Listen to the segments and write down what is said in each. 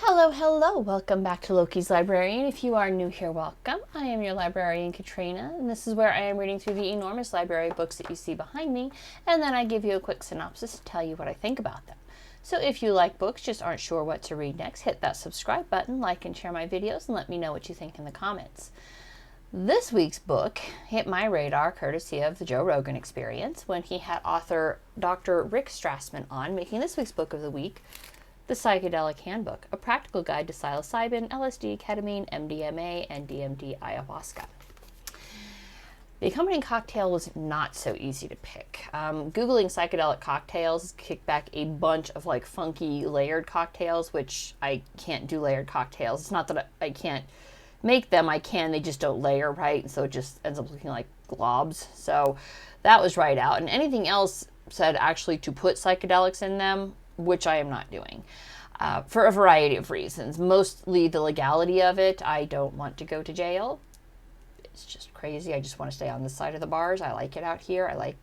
Hello, hello. Welcome back to Loki's Librarian. If you are new here, welcome. I am your librarian, Katrina, and this is where I am reading through the enormous library of books that you see behind me, and then I give you a quick synopsis to tell you what I think about them. So if you like books, just aren't sure what to read next, hit that subscribe button, like and share my videos, and let me know what you think in the comments. This week's book hit my radar courtesy of the Joe Rogan Experience when he had author Dr. Rick Strassman on, making this week's book of the week The Psychedelic Handbook, a practical guide to psilocybin, LSD, ketamine, MDMA, and DMT ayahuasca. The accompanying cocktail was not so easy to pick. Googling psychedelic cocktails kicked back a bunch of funky layered cocktails, which I can't do layered cocktails. It's not that I can't make them, I can, they just don't layer right, and so it just ends up looking like globs. So that was right out. And anything else said actually to put psychedelics in them, which I am not doing, for a variety of reasons. Mostly the legality of it. I don't want to go to jail. It's just crazy. I just want to stay on this side of the bars. I like it out here. I like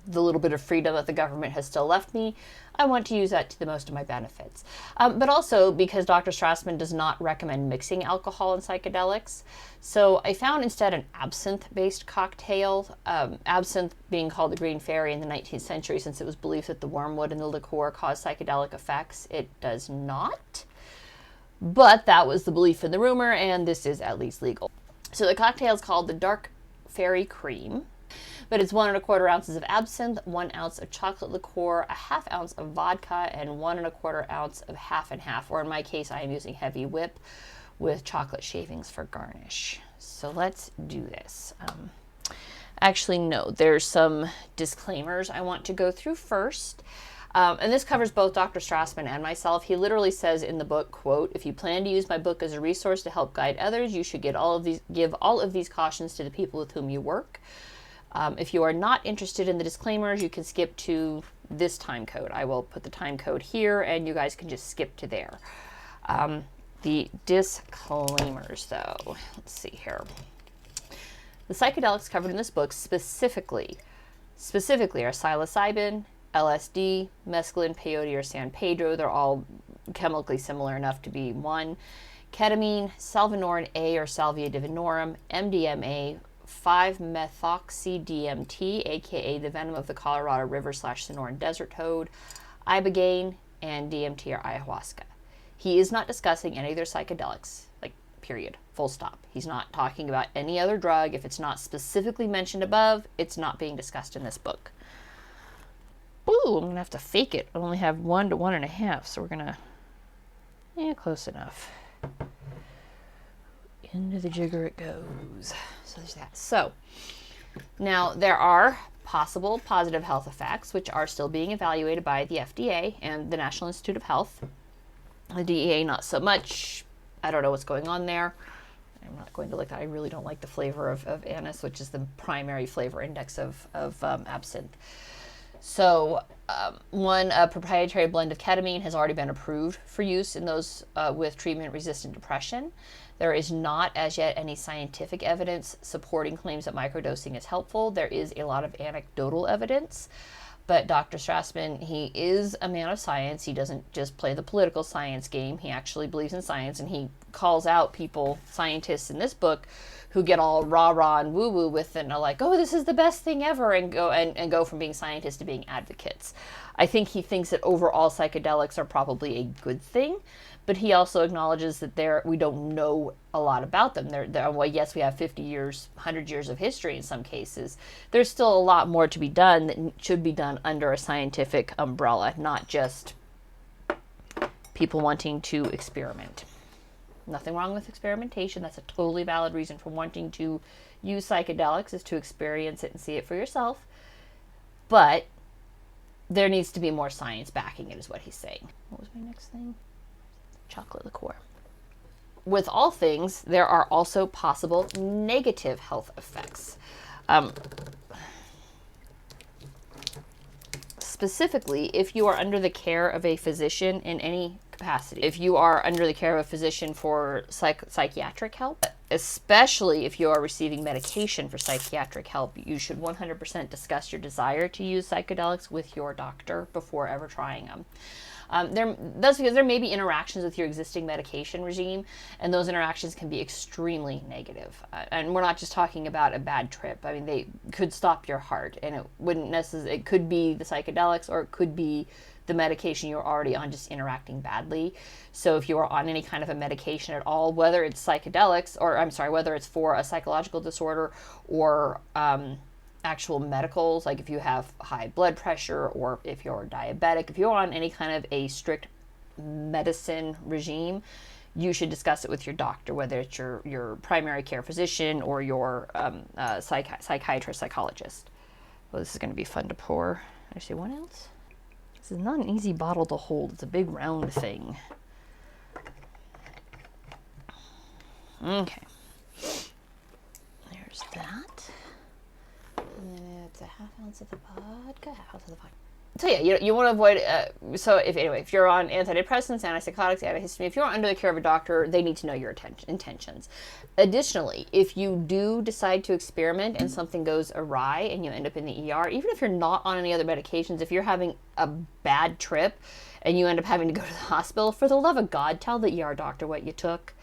the little bit of freedom that the government has still left me. I want to use that to the most of my benefits. But also because Dr. Strassman does not recommend mixing alcohol and psychedelics. So I found instead an absinthe-based cocktail. Absinthe being called the Green Fairy in the 19th century since it was believed that the wormwood in the liqueur caused psychedelic effects. It does not. But that was the belief in the rumor, and this is at least legal. So the cocktail is called the Dark Fairy Cream. But it's 1 1/4 ounces of absinthe, 1 ounce of chocolate liqueur, a 1/2 ounce of vodka, and 1 1/4 ounce of half and half. Or in my case, I am using heavy whip with chocolate shavings for garnish. So let's do this. Actually, no, there's some disclaimers I want to go through first. And this covers both Dr. Strassman and myself. He literally says in the book, quote, "If you plan to use my book as a resource to help guide others, you should give all of these cautions to the people with whom you work. If you are not interested in the disclaimers, you can skip to this time code. I will put the time code here, and you guys can just skip to there." The disclaimers, though. Let's see here. The psychedelics covered in this book specifically are psilocybin, LSD, mescaline, peyote, or San Pedro. They're all chemically similar enough to be one. Ketamine, salvinorin A or Salvia divinorum, MDMA, 5-methoxy-DMT, aka the venom of the Colorado River / Sonoran Desert Toad, ibogaine, and DMT or ayahuasca. He is not discussing any of their psychedelics, period, full stop. He's not talking about any other drug. If it's not specifically mentioned above, it's not being discussed in this book. Ooh, I'm going to have to fake it. I only have 1 to 1.5, so we're going to, close enough. Into the jigger it goes. So there's that. So now there are possible positive health effects, which are still being evaluated by the FDA and the National Institute of Health. The DEA, not so much. I don't know what's going on there. I'm not going to look at that. I really don't like the flavor of anise, which is the primary flavor index of absinthe. So one proprietary blend of ketamine has already been approved for use in those with treatment-resistant depression. There is not as yet any scientific evidence supporting claims that microdosing is helpful. There is a lot of anecdotal evidence, but Dr. Strassman, he is a man of science. He doesn't just play the political science game. He actually believes in science, and he calls out people, scientists in this book, who get all rah-rah and woo-woo with it and are like, oh, this is the best thing ever, and go from being scientists to being advocates. I think he thinks that overall psychedelics are probably a good thing, but he also acknowledges that we don't know a lot about them. Well, yes, we have 50 years, 100 years of history in some cases. There's still a lot more to be done that should be done under a scientific umbrella, not just people wanting to experiment. Nothing wrong with experimentation. That's a totally valid reason for wanting to use psychedelics, is to experience it and see it for yourself. But there needs to be more science backing it, is what he's saying. What was my next thing? Chocolate liqueur. With all things, there are also possible negative health effects. Specifically, if you are under the care of a physician in any capacity. If you are under the care of a physician for psychiatric help, especially if you are receiving medication for psychiatric help, you should 100% discuss your desire to use psychedelics with your doctor before ever trying them. That's because there may be interactions with your existing medication regime, and those interactions can be extremely negative. And we're not just talking about a bad trip. I mean, they could stop your heart, and it could be the psychedelics, or it could be the medication you're already on just interacting badly. So if you are on any kind of a medication at all, whether it's psychedelics, whether it's for a psychological disorder or actual medicals, like if you have high blood pressure or if you're diabetic, if you're on any kind of a strict medicine regime, you should discuss it with your doctor, whether it's your primary care physician or your psychiatrist, psychologist. Well, this is going to be fun to pour. Actually, what else? This is not an easy bottle to hold. It's a big round thing. Okay. There's that. And then it's a half ounce of the vodka, half ounce of the vodka. So yeah, you want to avoid, if you're on antidepressants, antipsychotics, antihistamine, if you're under the care of a doctor, they need to know your intentions. Additionally, if you do decide to experiment and something goes awry and you end up in the ER, even if you're not on any other medications, if you're having a bad trip and you end up having to go to the hospital, for the love of God, tell the ER doctor what you took.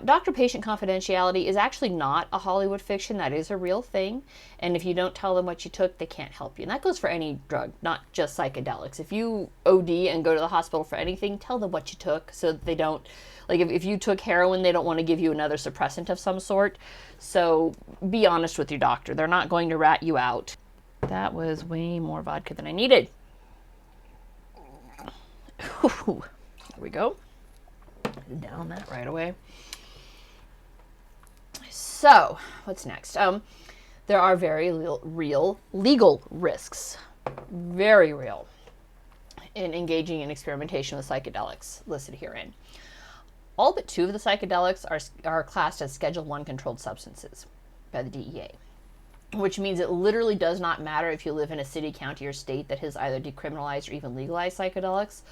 Doctor-patient confidentiality is actually not a Hollywood fiction. That is a real thing. And if you don't tell them what you took, they can't help you. And that goes for any drug, not just psychedelics. If you OD and go to the hospital for anything, tell them what you took so that they don't, like if you took heroin, they don't want to give you another suppressant of some sort. So be honest with your doctor. They're not going to rat you out. That was way more vodka than I needed. Here we go. Down that right away. So, what's next? There are very real legal risks, very real, in engaging in experimentation with psychedelics listed herein. All but 2 of the psychedelics are classed as Schedule I controlled substances by the DEA, which means it literally does not matter if you live in a city, county, or state that has either decriminalized or even legalized psychedelics.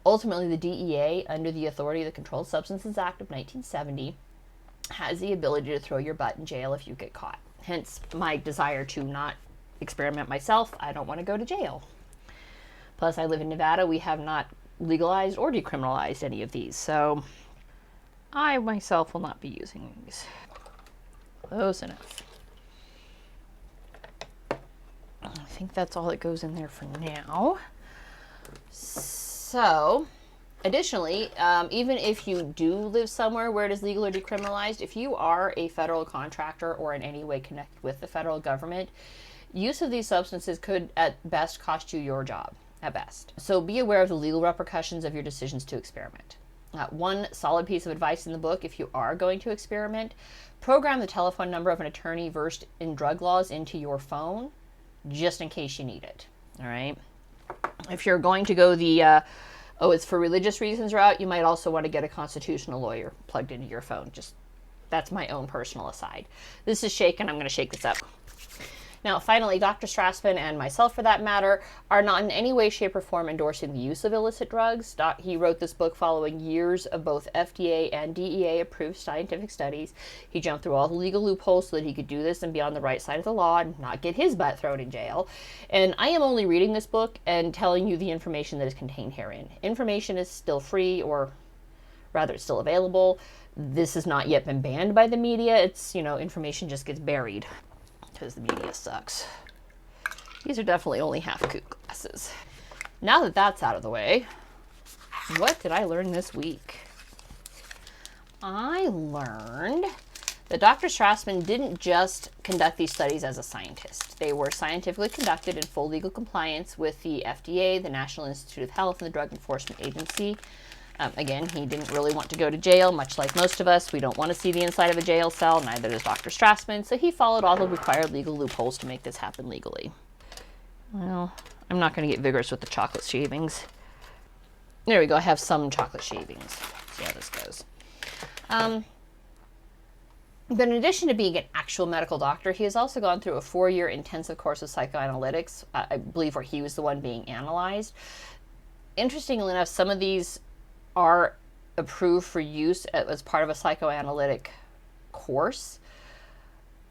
Ultimately, the DEA, under the authority of the Controlled Substances Act of 1970, has the ability to throw your butt in jail if you get caught. Hence, my desire to not experiment myself. I don't want to go to jail. Plus, I live in Nevada. We have not legalized or decriminalized any of these, so I myself will not be using these. Close enough. I think that's all that goes in there for now. So, additionally, even if you do live somewhere where it is legal or decriminalized, if you are a federal contractor or in any way connected with the federal government, use of these substances could at best cost you your job, at best. So be aware of the legal repercussions of your decisions to experiment. One solid piece of advice in the book, if you are going to experiment, program the telephone number of an attorney versed in drug laws into your phone, just in case you need it, all right? If you're going to go the, it's for religious reasons route, you might also want to get a constitutional lawyer plugged into your phone. Just, that's my own personal aside. This is shaken. I'm going to shake this up. Now, finally, Dr. Strassman, and myself for that matter, are not in any way, shape, or form endorsing the use of illicit drugs. He wrote this book following years of both FDA and DEA approved scientific studies. He jumped through all the legal loopholes so that he could do this and be on the right side of the law and not get his butt thrown in jail. And I am only reading this book and telling you the information that is contained herein. Information is still free, or rather it's still available. This has not yet been banned by the media. It's, information just gets buried because the media sucks. These are definitely only half coupe glasses. Now that that's out of the way, what did I learn this week? I learned that Dr. Strassman didn't just conduct these studies as a scientist. They were scientifically conducted in full legal compliance with the FDA, the National Institute of Health, and the Drug Enforcement Agency. Again, he didn't really want to go to jail, much like most of us. We don't want to see the inside of a jail cell, neither does Dr. Strassman, so he followed all the required legal loopholes to make this happen legally. Well, I'm not going to get vigorous with the chocolate shavings. There we go, I have some chocolate shavings. See how this goes. But in addition to being an actual medical doctor, he has also gone through a 4-year intensive course of psychoanalytics, I believe where he was the one being analyzed. Interestingly enough, some of these are approved for use as part of a psychoanalytic course.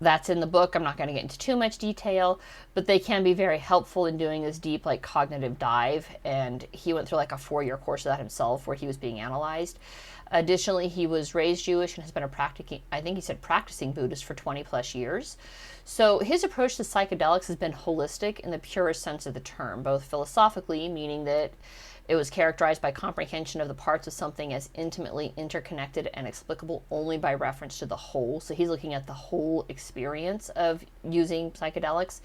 That's in the book. I'm not going to get into too much detail, but they can be very helpful in doing this deep, like, cognitive dive. And he went through like a 4-year course of that himself where he was being analyzed. Additionally, he was raised Jewish and has been practicing Buddhist for 20 plus years. So his approach to psychedelics has been holistic in the purest sense of the term, both philosophically, meaning that it was characterized by comprehension of the parts of something as intimately interconnected and explicable only by reference to the whole. So he's looking at the whole experience of using psychedelics.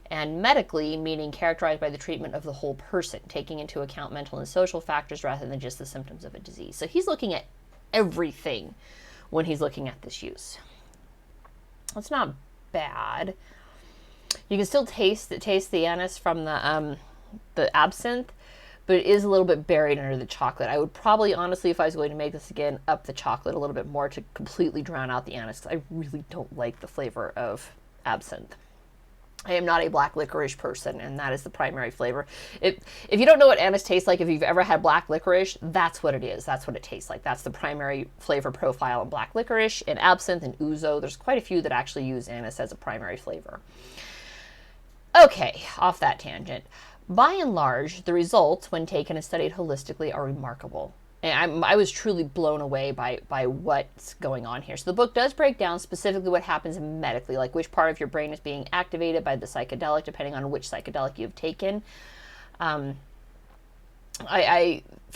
And medically, meaning characterized by the treatment of the whole person, taking into account mental and social factors rather than just the symptoms of a disease. So he's looking at everything when he's looking at this use. It's not bad. You can still taste the anise from the absinthe, but it is a little bit buried under the chocolate. I would probably, honestly, if I was going to make this again, up the chocolate a little bit more to completely drown out the anise, because I really don't like the flavor of absinthe. I am not a black licorice person, and that is the primary flavor. If you don't know what anise tastes like, if you've ever had black licorice, that's what it is. That's what it tastes like. That's the primary flavor profile in black licorice, and absinthe and ouzo. There's quite a few that actually use anise as a primary flavor. Okay, off that tangent. By and large, the results, when taken and studied holistically, are remarkable. And I was truly blown away by what's going on here. So the book does break down specifically what happens medically, like which part of your brain is being activated by the psychedelic, depending on which psychedelic you've taken. For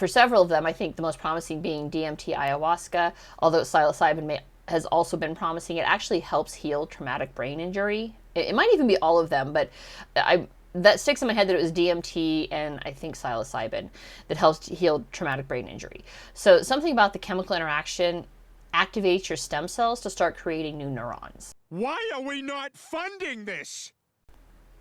several of them, I think the most promising being DMT ayahuasca, although psilocybin has also been promising. It actually helps heal traumatic brain injury. It might even be all of them, but that sticks in my head that it was DMT and I think psilocybin that helps heal traumatic brain injury. So something about the chemical interaction activates your stem cells to start creating new neurons. Why are we not funding this?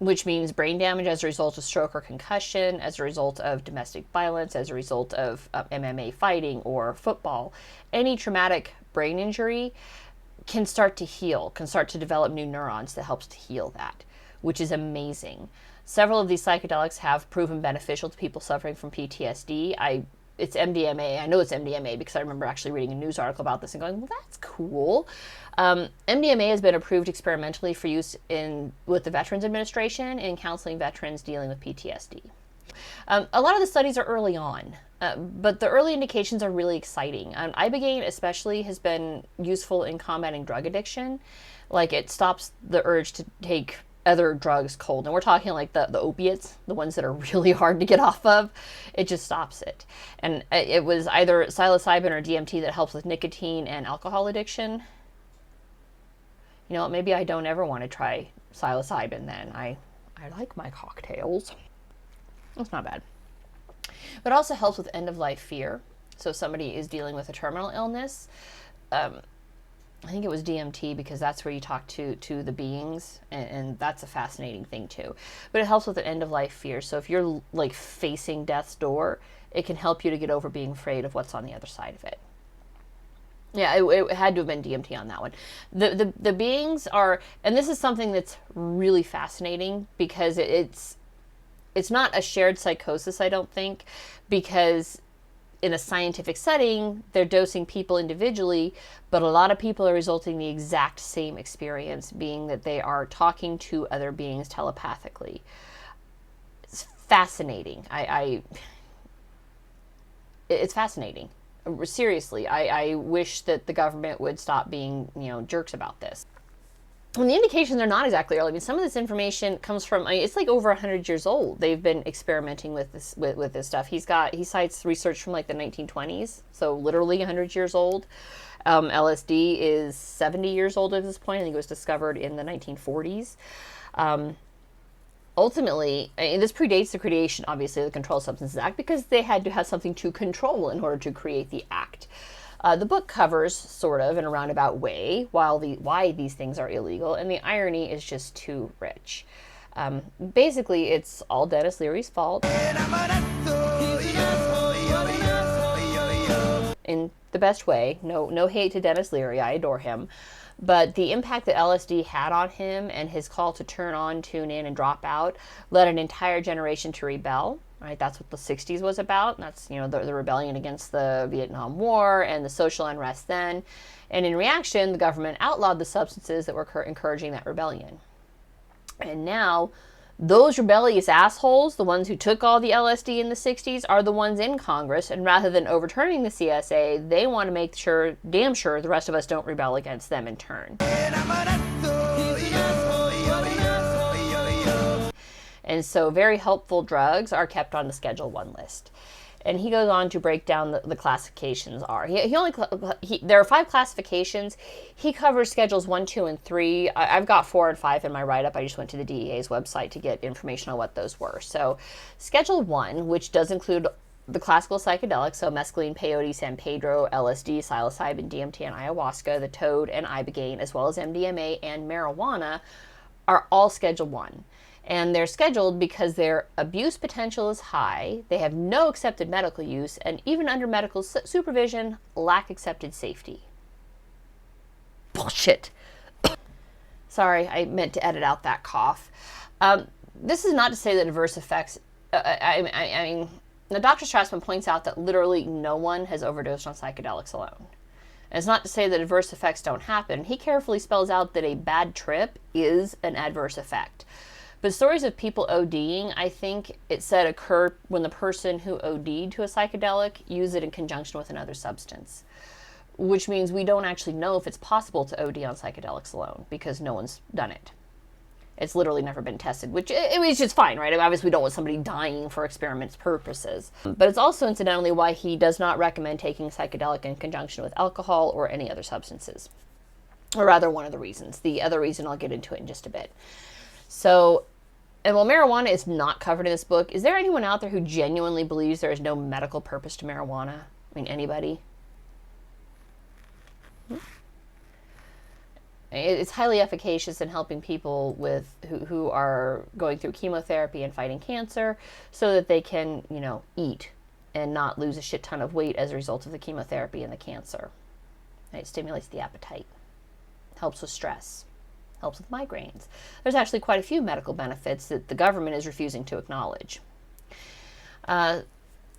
Which means brain damage as a result of stroke or concussion, as a result of domestic violence, as a result of MMA fighting or football. Any traumatic brain injury can start to heal, can start to develop new neurons that helps to heal that, which is amazing. Several of these psychedelics have proven beneficial to people suffering from PTSD. It's MDMA. I know it's MDMA because I remember actually reading a news article about this and going, well, that's cool. MDMA has been approved experimentally for use with the Veterans Administration in counseling veterans dealing with PTSD. A lot of the studies are early on, but the early indications are really exciting. Ibogaine especially has been useful in combating drug addiction. Like, it stops the urge to take other drugs cold, and we're talking like the opiates, the ones that are really hard to get off of. It just stops it. And it was either psilocybin or DMT that helps with nicotine and alcohol addiction. You know, maybe I don't ever want to try psilocybin then. I like my cocktails. That's not bad. But it also helps with end-of-life fear. So if somebody is dealing with a terminal illness, I think it was DMT because that's where you talk to the beings, and that's a fascinating thing too. But it helps with the end-of-life fear. So if you're like facing death's door, it can help you to get over being afraid of what's on the other side of it. Yeah, it had to have been DMT on that one. The beings are, and this is something that's really fascinating because it's not a shared psychosis, I don't think, because in a scientific setting, they're dosing people individually, but a lot of people are resulting in the exact same experience, being that they are talking to other beings telepathically. It's fascinating. It's fascinating. Seriously, I wish that the government would stop being, jerks about this. And the indications are not exactly early. I mean, some of this information comes from, it's like over 100 years old. They've been experimenting with this with this stuff. He cites research from like the 1920s, so literally 100 years old. LSD is 70 years old at this point. I think it was discovered in the 1940s. Ultimately, this predates the creation, obviously, of the Controlled Substances Act because they had to have something to control in order to create the act. The book covers, sort of, in a roundabout way, why these things are illegal, and the irony is just too rich. Basically, it's all Dennis Leary's fault. In the best way. No hate to Dennis Leary, I adore him. But the impact that LSD had on him and his call to turn on, tune in, and drop out led an entire generation to rebel. right? That's what the 60s was about. That's, the rebellion against the Vietnam War and the social unrest then. And in reaction, the government outlawed the substances that were encouraging that rebellion. And now, those rebellious assholes, the ones who took all the LSD in the 60s, are the ones in Congress, and rather than overturning the CSA, they want to make sure, damn sure, the rest of us don't rebel against them in turn. And so very helpful drugs are kept on the Schedule 1 list. And he goes on to break down the classifications are. There are 5 classifications. He covers Schedules 1, 2, and 3. I've got 4 and 5 in my write-up. I just went to the DEA's website to get information on what those were. So Schedule 1, which does include the classical psychedelics, so mescaline, peyote, San Pedro, LSD, psilocybin, DMT, and ayahuasca, the toad, and ibogaine, as well as MDMA and marijuana, are all Schedule 1. And they're scheduled because their abuse potential is high, they have no accepted medical use, and even under medical supervision, lack accepted safety. Bullshit. Sorry, I meant to edit out that cough. This is not to say that adverse effects, I mean, Dr. Strassman points out that literally no one has overdosed on psychedelics alone. And it's not to say that adverse effects don't happen. He carefully spells out that a bad trip is an adverse effect. But stories of people ODing, I think it said, occur when the person who OD'd to a psychedelic used it in conjunction with another substance. Which means we don't actually know if it's possible to OD on psychedelics alone, because no one's done it. It's literally never been tested, which is just fine, right? I mean, obviously we don't want somebody dying for experiments purposes. But it's also incidentally why he does not recommend taking psychedelic in conjunction with alcohol or any other substances. Or rather, one of the reasons. The other reason, I'll get into it in just a bit. So, and while marijuana is not covered in this book, is there anyone out there who genuinely believes there is no medical purpose to marijuana? I mean, anybody? It's highly efficacious in helping people who are going through chemotherapy and fighting cancer so that they can, eat and not lose a shit ton of weight as a result of the chemotherapy and the cancer. It stimulates the appetite, helps with stress, helps with migraines. There's actually quite a few medical benefits that the government is refusing to acknowledge.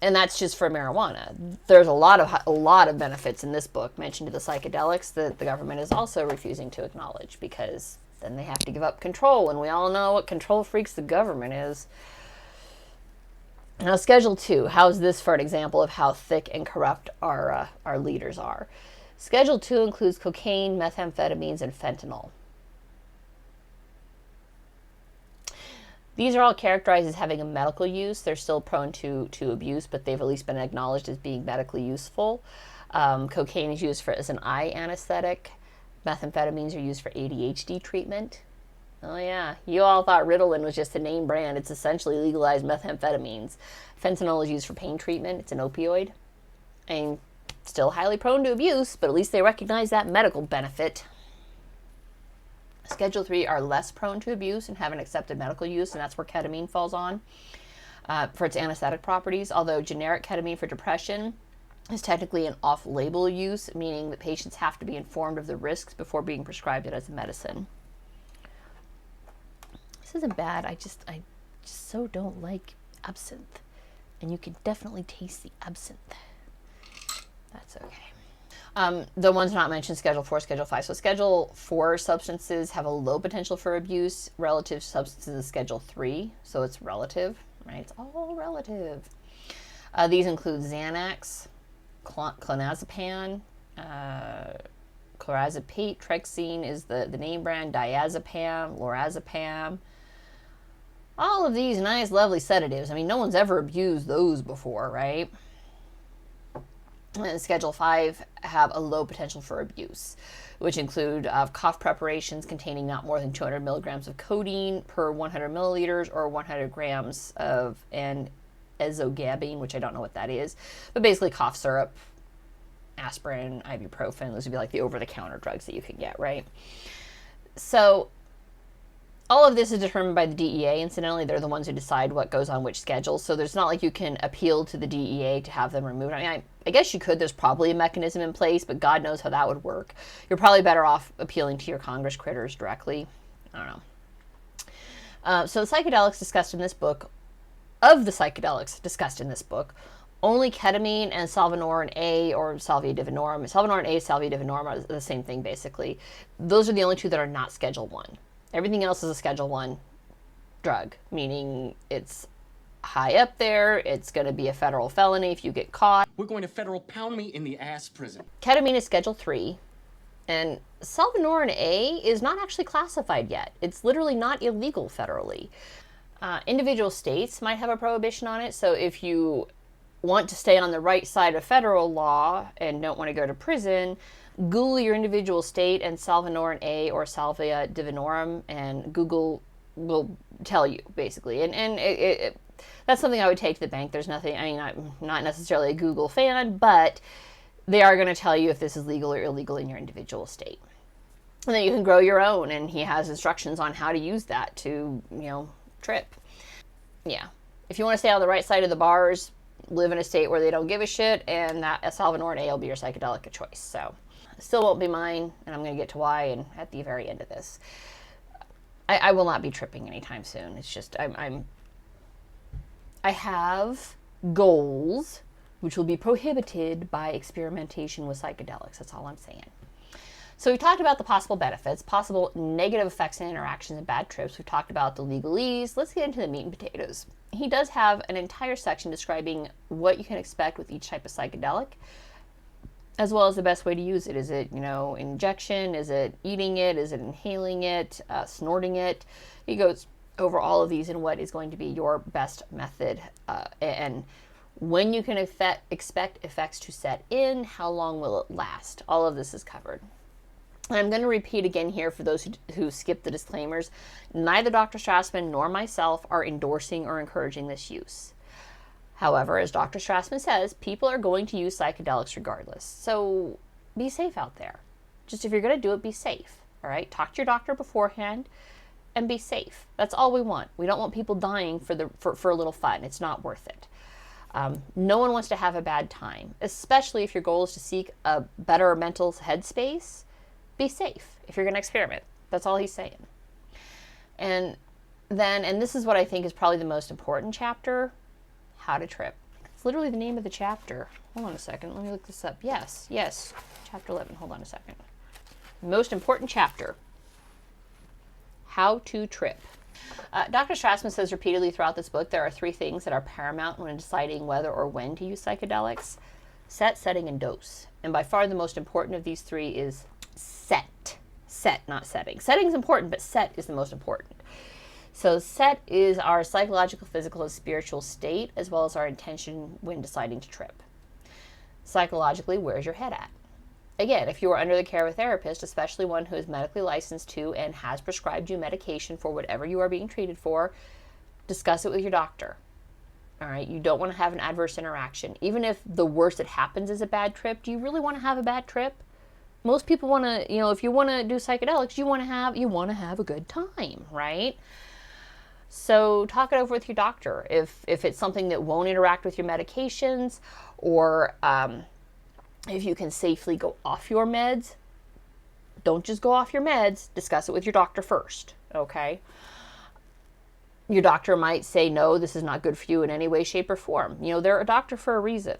And that's just for marijuana. There's a lot of benefits in this book mentioned to the psychedelics that the government is also refusing to acknowledge, because then they have to give up control, and we all know what control freaks the government is. Now, Schedule 2, how's this for an example of how thick and corrupt our leaders are? Schedule 2 includes cocaine, methamphetamines, and fentanyl. These are all characterized as having a medical use. They're still prone to abuse, but they've at least been acknowledged as being medically useful. Cocaine is used as an eye anesthetic. Methamphetamines are used for ADHD treatment. Oh yeah, you all thought Ritalin was just a name brand. It's essentially legalized methamphetamines. Fentanyl is used for pain treatment. It's an opioid. And still highly prone to abuse, but at least they recognize that medical benefit. Schedule 3 are less prone to abuse and have an accepted medical use, and that's where ketamine falls on for its anesthetic properties, although generic ketamine for depression is technically an off-label use, meaning that patients have to be informed of the risks before being prescribed it as a medicine. This isn't bad. I just so don't like absinthe, and you can definitely taste the absinthe. That's okay. The ones not mentioned, Schedule 4, Schedule 5. So Schedule 4 substances have a low potential for abuse relative to substances in Schedule 3. So it's relative, right? It's all relative. These include Xanax, clonazepam, clorazepate, Trexine is the name brand, diazepam, lorazepam. All of these nice, lovely sedatives. I mean, no one's ever abused those before, right? And Schedule 5 have a low potential for abuse, which include cough preparations containing not more than 200 milligrams of codeine per 100 milliliters or 100 grams of an ezogabine, which I don't know what that is, but basically cough syrup, aspirin, ibuprofen. Those would be like the over-the-counter drugs that you can get, right? So all of this is determined by the DEA. Incidentally, they're the ones who decide what goes on which schedule. So there's not like you can appeal to the DEA to have them removed. I mean, I guess you could. There's probably a mechanism in place, but God knows how that would work. You're probably better off appealing to your Congress critters directly. I don't know. So the psychedelics discussed in this book Of the psychedelics discussed in this book, only ketamine and salvinorin A or salvia divinorum, salvinorin A, salvia divinorum are the same thing basically. Those are the only two that are not Schedule 1. Everything else is a Schedule 1 drug, meaning it's high up there, it's going to be a federal felony if you get caught. We're going to federal pound me in the ass prison. Ketamine is Schedule 3, and salvinorin A is not actually classified yet. It's literally not illegal federally. Individual states might have a prohibition on it, so if you want to stay on the right side of federal law and don't want to go to prison, Google your individual state and salvinorin A or salvia divinorum, and Google will tell you, basically. And that's something I would take to the bank. There's nothing, I mean, I'm not necessarily a Google fan, but they are going to tell you if this is legal or illegal in your individual state. And then you can grow your own, and he has instructions on how to use that to, trip. Yeah. If you want to stay on the right side of the bars, live in a state where they don't give a shit, and that salvinorin A will be your psychedelic of choice. So, still won't be mine, and I'm going to get to why and at the very end of this. I will not be tripping anytime soon. It's just, I have goals which will be prohibited by experimentation with psychedelics. That's all I'm saying. So we've talked about the possible benefits, possible negative effects and interactions and bad trips. We've talked about the legalese. Let's get into the meat and potatoes. He does have an entire section describing what you can expect with each type of psychedelic, as well as the best way to use it. Is it, injection? Is it eating it? Is it inhaling it? Snorting it? He goes over all of these and what is going to be your best method, and when you can expect effects to set in, how long will it last? All of this is covered. And I'm going to repeat again here for those who skip the disclaimers. Neither Dr. Strassman nor myself are endorsing or encouraging this use. However, as Dr. Strassman says, people are going to use psychedelics regardless. So be safe out there. Just if you're going to do it, be safe. All right? Talk to your doctor beforehand and be safe. That's all we want. We don't want people dying for a little fun. It's not worth it. No one wants to have a bad time, especially if your goal is to seek a better mental headspace. Be safe if you're going to experiment. That's all he's saying. And this is what I think is probably the most important chapter, how to trip. It's literally the name of the chapter. Hold on a second. Let me look this up. Yes. Chapter 11. Hold on a second. Most important chapter, how to trip. Dr. Strassman says repeatedly throughout this book, there are 3 things that are paramount when deciding whether or when to use psychedelics: set, setting, and dose. And by far the most important of these 3 is set. Set, not setting. Setting is important, but set is the most important. So set is our psychological, physical, and spiritual state, as well as our intention when deciding to trip. Psychologically, where's your head at? Again, if you are under the care of a therapist, especially one who is medically licensed to and has prescribed you medication for whatever you are being treated for, discuss it with your doctor. All right, you don't want to have an adverse interaction. Even if the worst that happens is a bad trip, do you really want to have a bad trip? Most people want to, if you want to do psychedelics, you want to have a good time, right? So talk it over with your doctor. If it's something that won't interact with your medications, or if you can safely go off your meds, don't just go off your meds. Discuss it with your doctor first, okay? Your doctor might say, no, this is not good for you in any way, shape, or form. They're a doctor for a reason.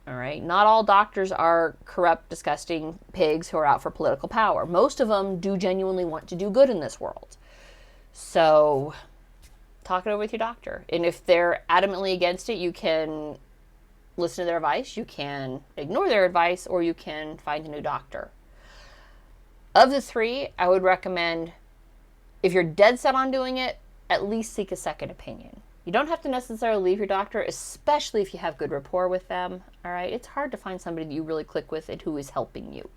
All right. Not all doctors are corrupt, disgusting pigs who are out for political power. Most of them do genuinely want to do good in this world. So talk it over with your doctor. And if they're adamantly against it, you can listen to their advice, you can ignore their advice, or you can find a new doctor. Of the 3, I would recommend, if you're dead set on doing it, at least seek a second opinion. You don't have to necessarily leave your doctor, especially if you have good rapport with them, all right? It's hard to find somebody that you really click with and who is helping you.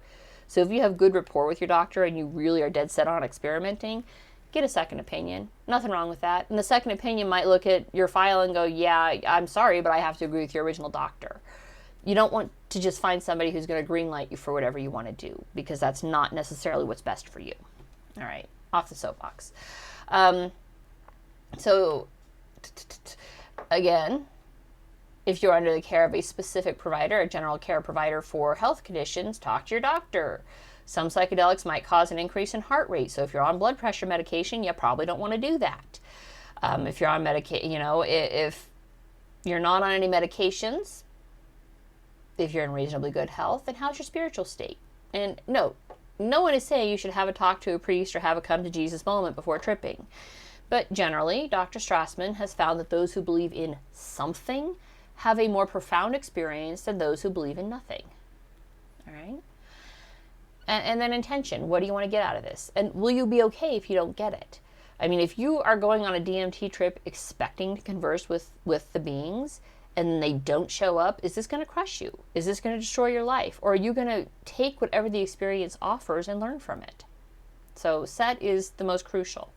So if you have good rapport with your doctor and you really are dead set on experimenting, get a second opinion. Nothing wrong with that. And the second opinion might look at your file and go, yeah, I'm sorry, but I have to agree with your original doctor. You don't want to just find somebody who's going to greenlight you for whatever you want to do, because that's not necessarily what's best for you. All right, off the soapbox. So again, if you're under the care of a specific provider, a general care provider for health conditions, talk to your doctor. Some psychedelics might cause an increase in heart rate. So if you're on blood pressure medication, you probably don't want to do that. If you're on medication, if You're not on any medications. If you're in reasonably good health, and how's your spiritual state? And no one is saying you should have a talk to a priest or have a come to Jesus moment before tripping. But generally, Dr. Strassman has found that those who believe in something have a more profound experience than those who believe in nothing. All right? And then intention. What do you want to get out of this? And will you be okay if you don't get it? I mean, if you are going on a DMT trip expecting to converse with the beings, and they don't show up, is this going to crush you? Is this going to destroy your life? Or are you going to take whatever the experience offers and learn from it? So set is the most crucial.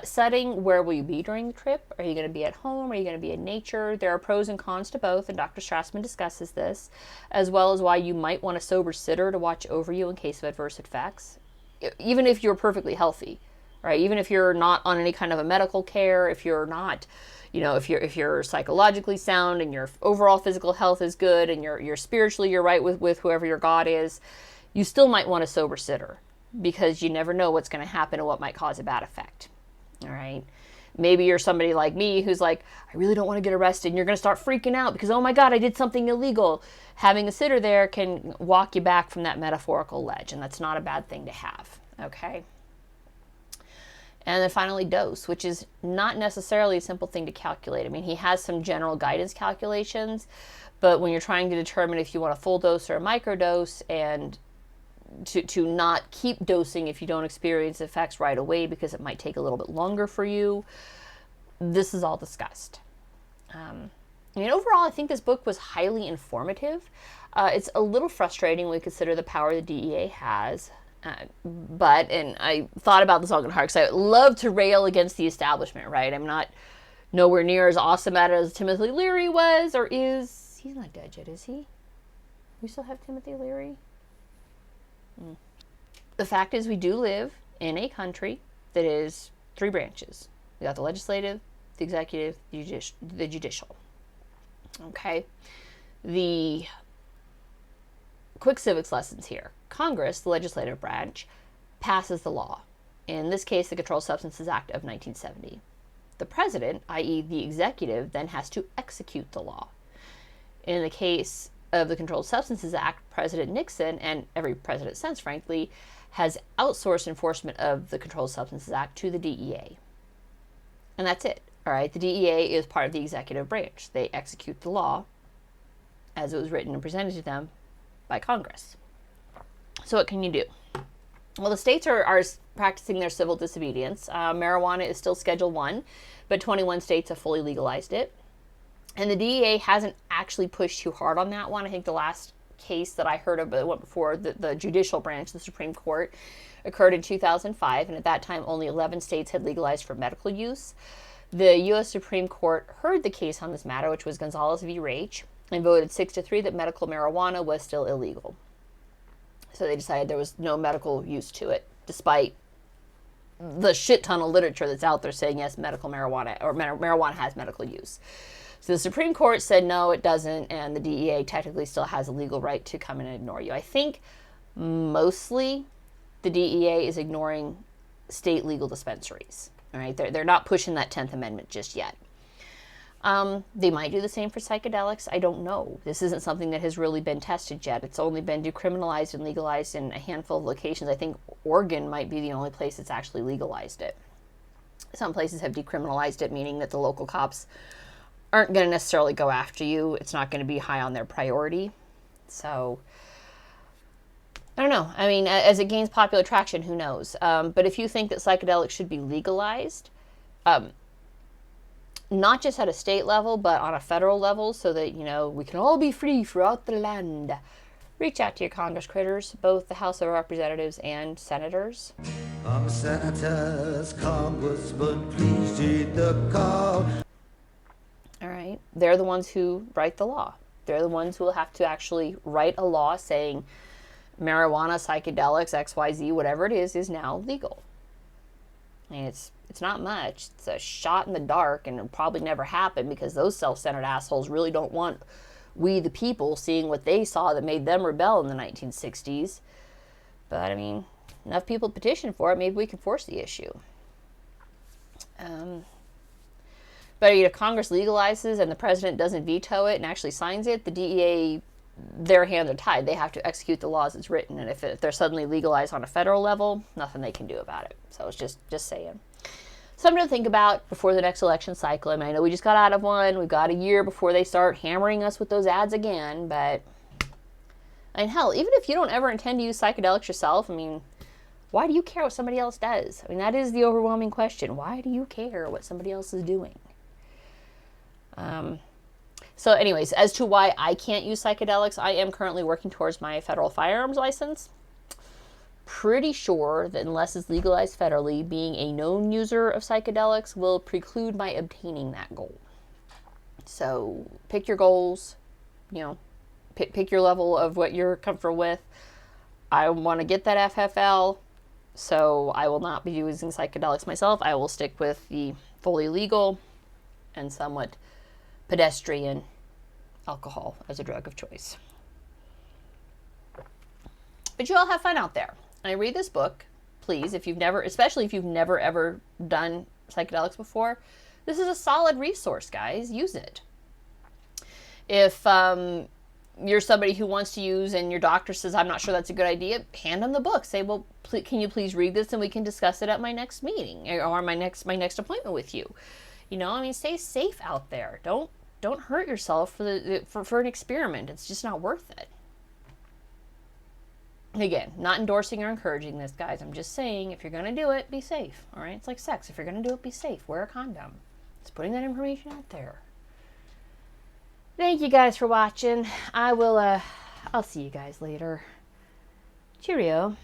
Setting, where will you be during the trip? Are you going to be at home? Are you going to be in nature? There are pros and cons to both, and Dr. Strassman discusses this, as well as why you might want a sober sitter to watch over you in case of adverse effects, even if you're perfectly healthy, right? Even if you're not on any kind of a medical care, if you're not, if you're psychologically sound and your overall physical health is good and you're spiritually, you're right with whoever your God is, you still might want a sober sitter because you never know what's going to happen and what might cause a bad effect. All right. Maybe you're somebody like me who's like, I really don't want to get arrested. And you're going to start freaking out because, oh my God, I did something illegal. Having a sitter there can walk you back from that metaphorical ledge. And that's not a bad thing to have. Okay. And then finally, dose, which is not necessarily a simple thing to calculate. I mean, he has some general guidance calculations, but when you're trying to determine if you want a full dose or a microdose, and to not keep dosing if you don't experience effects right away because it might take a little bit longer for you, this is all discussed. Overall, I think this book was highly informative. It's a little frustrating when we consider the power the DEA has. But I thought about this all in heart because I love to rail against the establishment, right? I'm not nowhere near as awesome at it as Timothy Leary was, or is. He's not dead yet, is he? We still have Timothy Leary? The fact is, we do live in a country that is 3 branches. We got the legislative, the executive, the judicial. Okay? The quick civics lessons here. Congress, the legislative branch, passes the law. In this case, the Controlled Substances Act of 1970. The president, i.e. the executive, then has to execute the law. In the case of the Controlled Substances Act, President Nixon, and every president since, frankly, has outsourced enforcement of the Controlled Substances Act to the DEA. And that's it. All right, the DEA is part of the executive branch. They execute the law as it was written and presented to them by Congress. So what can you do? Well, the states are practicing their civil disobedience. Marijuana is still Schedule 1, but 21 states have fully legalized it. And the DEA hasn't actually pushed too hard on that one. I think the last case that I heard of that went before the judicial branch, the Supreme Court, occurred in 2005, and at that time only 11 states had legalized for medical use. The U.S. Supreme Court heard the case on this matter, which was Gonzalez v. Raich, and voted 6-3 that medical marijuana was still illegal. So they decided there was no medical use to it, despite the shit ton of literature that's out there saying, yes, medical marijuana, or marijuana has medical use. So the Supreme Court said, no, it doesn't, and the DEA technically still has a legal right to come in and ignore you. I think mostly the DEA is ignoring state legal dispensaries. All right, they're not pushing that 10th Amendment just yet. They might do the same for psychedelics. I don't know. This isn't something that has really been tested yet. It's only been decriminalized and legalized in a handful of locations. I think Oregon might be the only place that's actually legalized it. Some places have decriminalized it, meaning that the local cops aren't going to necessarily go after you. It's not going to be high on their priority. So, I don't know. I mean, as it gains popular traction, who knows? But if you think that psychedelics should be legalized, not just at a state level, but on a federal level, so that, we can all be free throughout the land, reach out to your Congress critters, both the House of Representatives and senators. Senators, Congressmen, please heed the call. All right. They're the ones who write the law. They're the ones who will have to actually write a law saying marijuana, psychedelics, XYZ, whatever it is now legal. And it's not much. It's a shot in the dark, and it'll probably never happen because those self-centered assholes really don't want we the people seeing what they saw that made them rebel in the 1960s. But, I mean, enough people petition for it, maybe we can force the issue. But if Congress legalizes and the president doesn't veto it and actually signs it, the DEA, their hands are tied. They have to execute the laws as written. And if they're suddenly legalized on a federal level, nothing they can do about it. So it's just saying. Something to think about before the next election cycle. I mean, I know we just got out of one. We've got a year before they start hammering us with those ads again. But, I mean, hell, even if you don't ever intend to use psychedelics yourself, I mean, why do you care what somebody else does? I mean, that is the overwhelming question. Why do you care what somebody else is doing? So anyways, as to why I can't use psychedelics, I am currently working towards my federal firearms license. Pretty sure that unless it's legalized federally, being a known user of psychedelics will preclude my obtaining that goal. So pick your goals, you know, pick your level of what you're comfortable with. I want to get that FFL, so I will not be using psychedelics myself. I will stick with the fully legal and somewhat pedestrian alcohol as a drug of choice. But you all have fun out there. I read this book, please, if you've never, especially if you've never ever done psychedelics before, this is a solid resource, guys. Use it. If you're somebody who wants to use and your doctor says, I'm not sure that's a good idea, hand them the book. Say, well, can you please read this and we can discuss it at my next meeting or my next appointment with you. You know, I mean, stay safe out there. Don't hurt yourself for an experiment. It's just not worth it. Again, not endorsing or encouraging this, guys. I'm just saying, if you're going to do it, be safe. All right? It's like sex. If you're going to do it, be safe. Wear a condom. It's putting that information out there. Thank you guys for watching. I'll see you guys later. Cheerio.